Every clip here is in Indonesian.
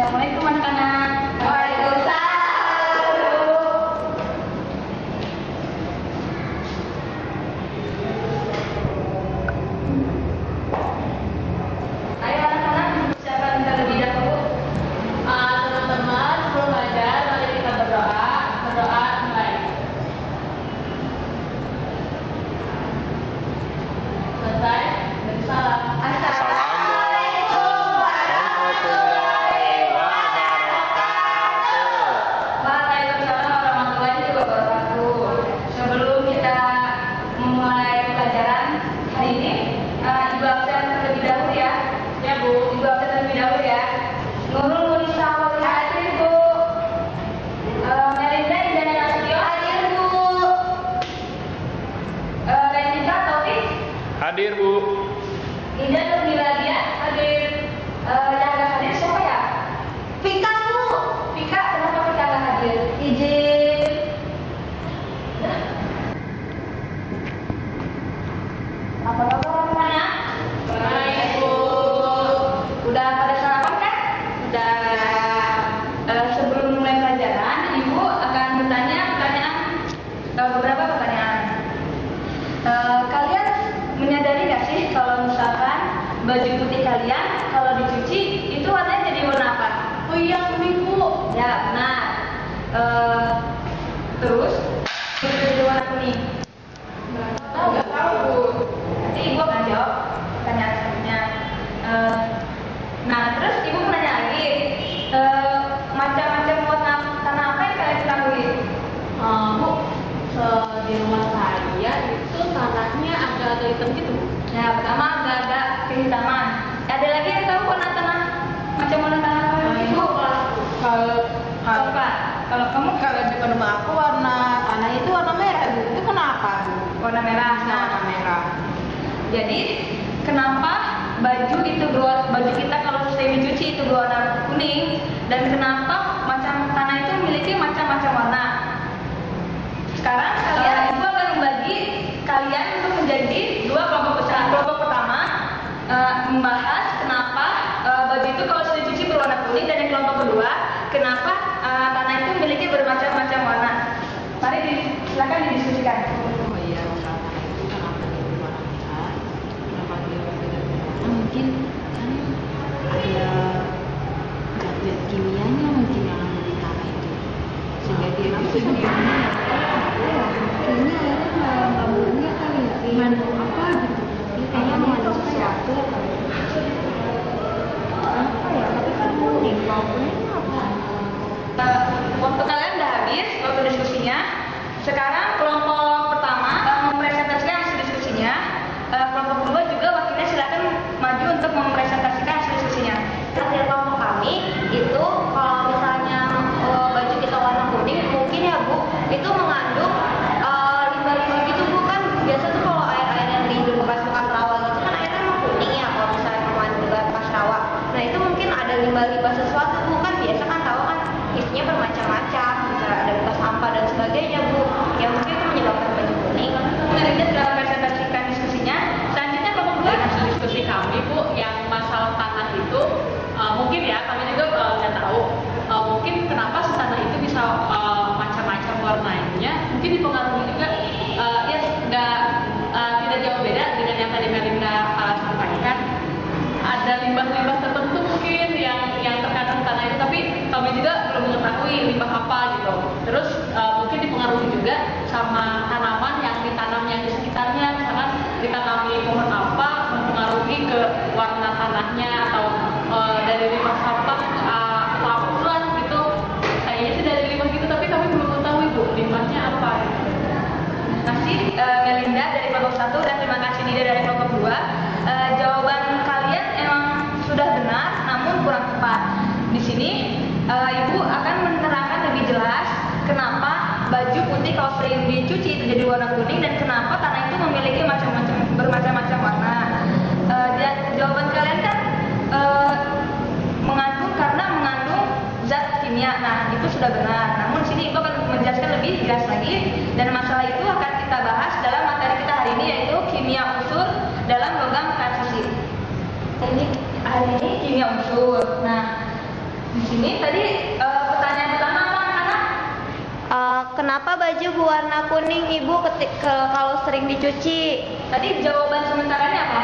Assalamualaikum anak-anak. Waalaikumsalam. Ayo anak-anak, siapa terlebih dahulu? Teman-teman, sebelum belajar, mari kita berdoa. Berdoa mulai. Selesai. Dan salam. Assalamualaikum warahmatullahi wabarakatuh. Waalaikumsalam warahmatullahi wabarakatuh. Sebelum kita memulai pelajaran hari ini, Ibu absen terlebih dahulu ya. Ya, Bu. Ibu absen terlebih dahulu ya. Nurul Nurisa Wali hadir Bu. Melinda Indra Nasution hadir Bu. Renita Taufik Hadir, Bu. Ida Nurmiladia hadir. Yang nggak hadir siapa ya? Pika Bu. Pika, kenapa Pika nggak hadir? Izin. Apa kabar anak-anak? Baik, Bu. Udah pada sarapan kan? Udah. Sebelum mulai pelajaran, Ibu akan bertanya beberapa pertanyaan. Kalian menyadari nggak sih kalau misalkan baju putih kalian kalau dicuci itu warnanya jadi warna apa? Oh iya, kuning, Bu. Ya, benar. Terus jadi warna kuning. Nggak tahu, Bu. Nanti Ibu akan jawab pertanyaan selanjutnya. Nah, terus Ibu mau nanya lagi, macam-macam warna tanah apa yang kalian ketahui? Bu, di rumah saya itu tanahnya agak-agak hitam gitu. Ya, pertama agak-agak kehitaman. Ada lagi yang tahu warna tanah? Macam warna tanah apa? Ibu? Kalau kamu Kalau di rumah aku warna tanah itu warna merah, Bu. Itu kenapa, Bu? warna merah. Nah, Warna merah. jadi kenapa baju kita kalau selesai dicuci itu berwarna kuning, dan kenapa macam tanah itu memiliki macam-macam warna? Sekarang Ibu akan membagi kalian untuk menjadi dua kelompok besar. Kelompok pertama membahas kenapa baju itu kalau sudah dicuci berwarna kuning, dan yang kelompok kedua kenapa tanah itu memiliki bermacam-macam warna. Mari silakan didiskusikan. Oh iya, tanah itu kenapa dia warna merah? Kenapa dia berbeda warna? Mungkin kan ada zat-zat kimianya mungkin yang ada di tanah itu, sehingga dia bisa kayaknya airnya nggak murni kali ya, mengandung apa gitu. Dia kayaknya mengandung sesuatu apa ya, tapi kan kuning, kalau kuning apa? Waktu kalian udah habis, waktu diskusinya. Sekarang kelompok pertama mempresentasikan hasil diskusinya. Kelompok kedua juga wakilnya silakan maju untuk mempresentasikan hasil diskusinya. Hasil kelompok kami itu kalau misalnya baju kita warna kuning, mungkin ya Bu, itu mengandung limbah-limbah gitu Bu. Kan biasa tuh kalau air-air yang di bekas-bekas rawa gitu kan airnya emang kuning ya kalau misalnya mengandung bekas rawa. Nah itu mungkin ada limbah-limbah sesuatu Bu, kan biasa kan tahu kan isinya bermacam-macam, bisa ada bekas sampah dan sebagainya Bu, yang mungkin itu menyebabkan baju kuning. Melinda sudah mempresentasikan diskusinya. Selanjutnya kelompok kedua. Hasil diskusi kami, Bu, yang masalah tanah itu mungkin ya kami juga nggak tahu mungkin kenapa si tanah itu bisa macam-macam warnanya, mungkin dipengaruhi juga ya tidak jauh beda dengan yang tadi Melinda sampaikan. Ada limbah-limbah tertentu mungkin yang terkandung tanah itu, tapi kami juga belum mengetahui limbah apa gitu. Terus mungkin dipengaruhi juga sama tanaman yang ditanamnya di sekitarnya, misalkan ditanami pohon apa mempengaruhi ke warna tanahnya, atau dari limbah sampah atau apa gitu. Kayaknya sih dari limbah gitu, tapi kami belum mengetahui Bu limbahnya apa. Terima kasih Melinda dari kelompok 1 dan terima kasih Nida dari kelompok 2. Jawaban kalian emang sudah benar, namun kurang tepat. Di sini Ibu akan menerangkan lebih jelas kenapa baju putih kalau sering dicuci itu jadi warna kuning, dan kenapa tanah itu memiliki bermacam-macam warna. Dan jawaban kalian kan mengandung zat kimia. Nah, itu sudah benar. Namun di sini Ibu akan menjelaskan lebih jelas lagi, dan masalah itu akan kita bahas dalam materi kita hari ini, yaitu kimia unsur dalam logam transisi. Hari ini kimia unsur. Nah, Di sini tadi pertanyaan pertama apa anak? Kenapa baju berwarna kuning ibu kalau sering dicuci? Tadi jawaban sementaranya apa?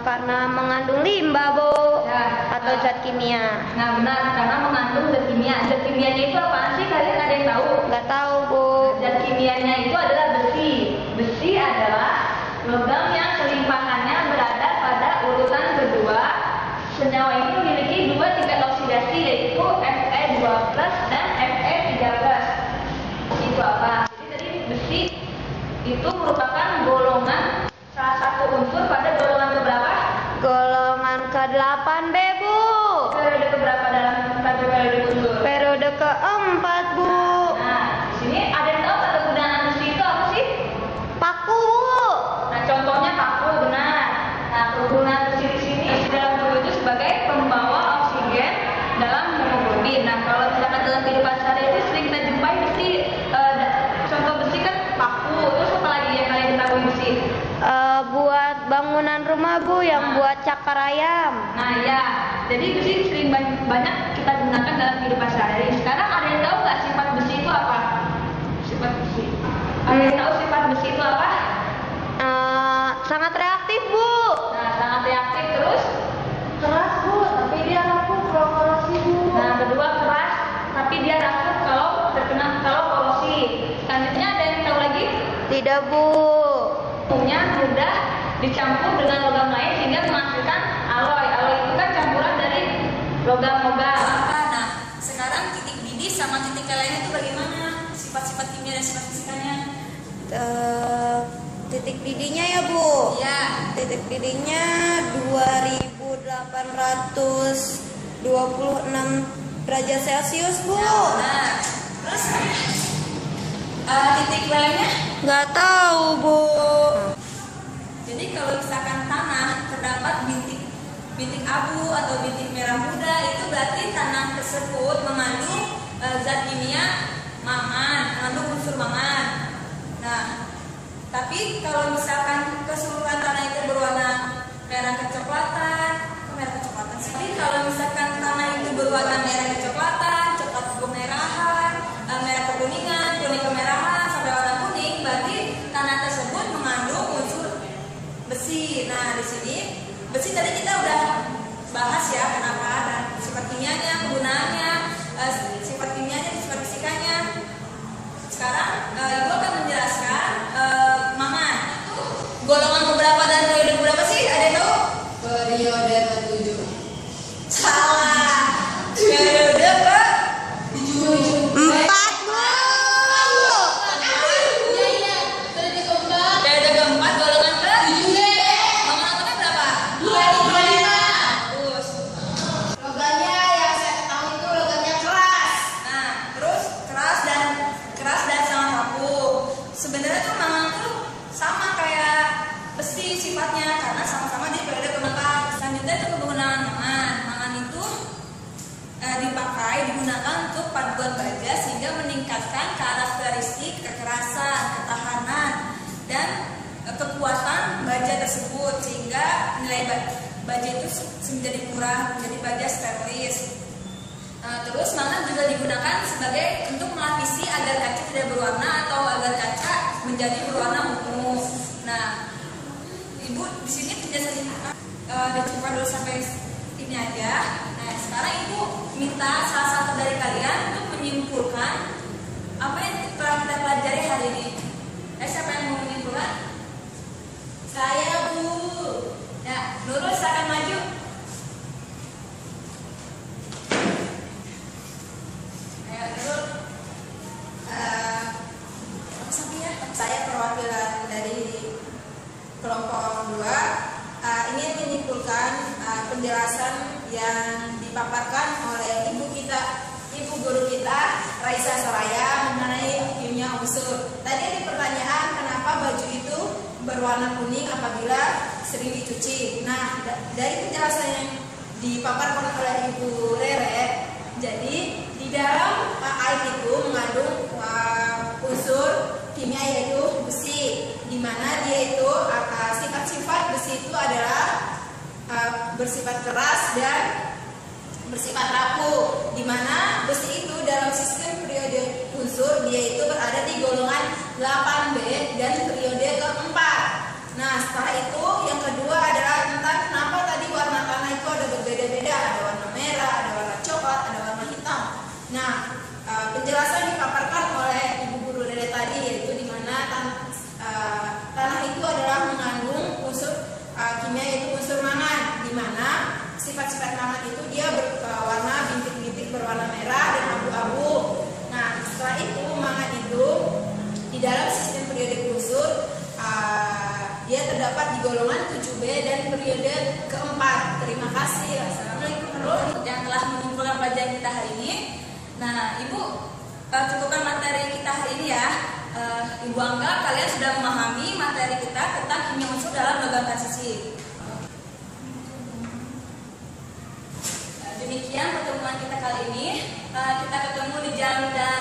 Karena mengandung limbah bu, atau zat kimia. Nah benar, karena mengandung zat kimia. Zat kimianya itu apaan sih? Kalian ada yang tahu? Nggak tahu bu. Zat kimianya itu adalah besi. Besi adalah logam yang kelimpahannya berada pada urutan kedua. Senyawa ini memiliki dua tingkat oksidasi, yaitu Fe2+ dan Fe3+. Itu apa? Jadi tadi besi itu merupakan golongan, salah satu unsur pada golongan keberapa? Golongan ke-8 B bu. Periode keberapa dalam satu periode unsur? Periode ke-4 bu. Nah, di sini ada yang tahu kata gunaan besi itu apa sih? Paku bu. Nah, contohnya paku, benar. Nah, kegunaan besi di sini dalam tubuh itu sebagai pembawa oksigen dalam hemoglobin. Nah, kalau misalkan dalam kehidupan sehari-hari sering kita jumpai besi, contoh besi kan paku. Terus apa lagi yang kalian ketahui besi? Buat bangunan rumah bu, yang buat cakar ayam. Nah, ya. Jadi besi sering banyak kita gunakan dalam kehidupan sehari-hari. Sekarang ada yang tahu nggak sifat besi itu apa? Sifat besi. Ada yang tahu sifat besi itu apa? Sangat reaktif bu. Nah, sangat reaktif, terus Keras bu, tapi dia rapuh kalau korosi bu. nah, kedua keras, tapi dia rapuh kalau korosi. Selanjutnya ada yang tahu lagi? Tidak bu. Umumnya mudah dicampur dengan logam lain sehingga menghasilkan alloy. Alloy itu kan campuran dari logam-logam. Nah, sekarang titik didih sama titik lain itu bagaimana? Sifat-sifat kimia dan sifat fisikanya? Titik didihnya ya bu. Ya. Titik didihnya 2826 derajat Celcius bu. Nah, terus titik lainnya? Nggak tahu bu. Jadi kalau misalkan tanah terdapat bintik abu atau bintik merah muda, itu berarti tanah tersebut mengandung zat kimia mangan, mengandung unsur mangan. Nah, tapi kalau misalkan keseluruhan tanah itu berwarna merah kecoklatan, Jadi kalau misalkan tanah itu berwarna merah kecoklatan, coklat kemerahan, merah kekuningan, kuning kemerahan sampai warna kuning, berarti tanah tersebut mengandung unsur besi. Nah, di sini besi tadi kita udah bahas ya, kenapa dan sifat kimianya, kegunaannya, sifat kimianya, sifat fisikanya. Sekarang ibu akan menjelaskan mangan. Golongan keberapa dan periode berapa sih? Ada yang tahu? Periode ke-7. Salah. Periode ke 7. 4 bu. periode keempat golongan ke 7. Mangan berapa? 25. Terus. Logamnya yang saya ketahui itu logamnya keras. Nah, terus keras dan sangat rapuh. Sebenarnya tuh mangan tuh sama kayak besi sifatnya karena sama-sama di periode keempat. Selanjutnya itu kegunaan mangan. Mangan itu digunakan untuk paduan baja sehingga meningkatkan karakteristik kekerasan, ketahanan, dan kekuatan baja tersebut sehingga nilai baja itu menjadi murah, menjadi baja stainless. Terus mangan juga digunakan sebagai untuk melapisi agar kaca tidak berwarna atau agar kaca menjadi berwarna ungu. Nah, ibu di sini penjelasan udah cukup dulu sampai ini aja. Nah, sekarang ibu minta salah satu dari kalian untuk menyimpulkan apa yang telah kita pelajari hari ini. Siapa yang mau menyimpulkan? Saya bu. Ya, Nurul silakan maju. Saya perwakilan dari kelompok 2 ingin menyimpulkan penjelasan yang dipaparkan oleh ibu guru kita Raisa Soraya mengenai kimia unsur. Tadi ada pertanyaan kenapa baju itu berwarna kuning apabila sering dicuci. Nah, dari penjelasan yang dipaparkan oleh ibu Rere, jadi di dalam air itu mengandung unsur kimia yaitu besi, di mana dia itu sifat-sifat besi itu adalah bersifat keras dan bersifat rapuh, di mana besi itu dalam sistem periode unsur dia itu berada di golongan 8B dan periode keempat. Nah, setelah itu yang kedua adalah tentang kenapa tadi warna tanah itu ada berbeda-beda, ada warna merah, ada warna coklat, ada warna hitam. Nah, penjelasan dipaparkan oleh Ibu Guru Dede tadi, yaitu di mana tanah itu adalah mengandung unsur kimia, yaitu unsur mangan, di mana sifat-sifat mangan itu dia berwarna bintik-bintik berwarna merah dan abu-abu. Nah, setelah itu mangan itu di dalam sistem periode unsur dia terdapat di golongan 7B dan periode keempat. Terima kasih. Assalamualaikum warahmatullahi yang telah mengumpulkan pelajaran kita hari ini. Nah, Ibu cukupkan materi kita hari ini ya. Ibu anggap kalian sudah memahami materi kita tentang kimia unsur dalam logam transisi. Demikian pertemuan kita kali ini. Kita ketemu di jam dan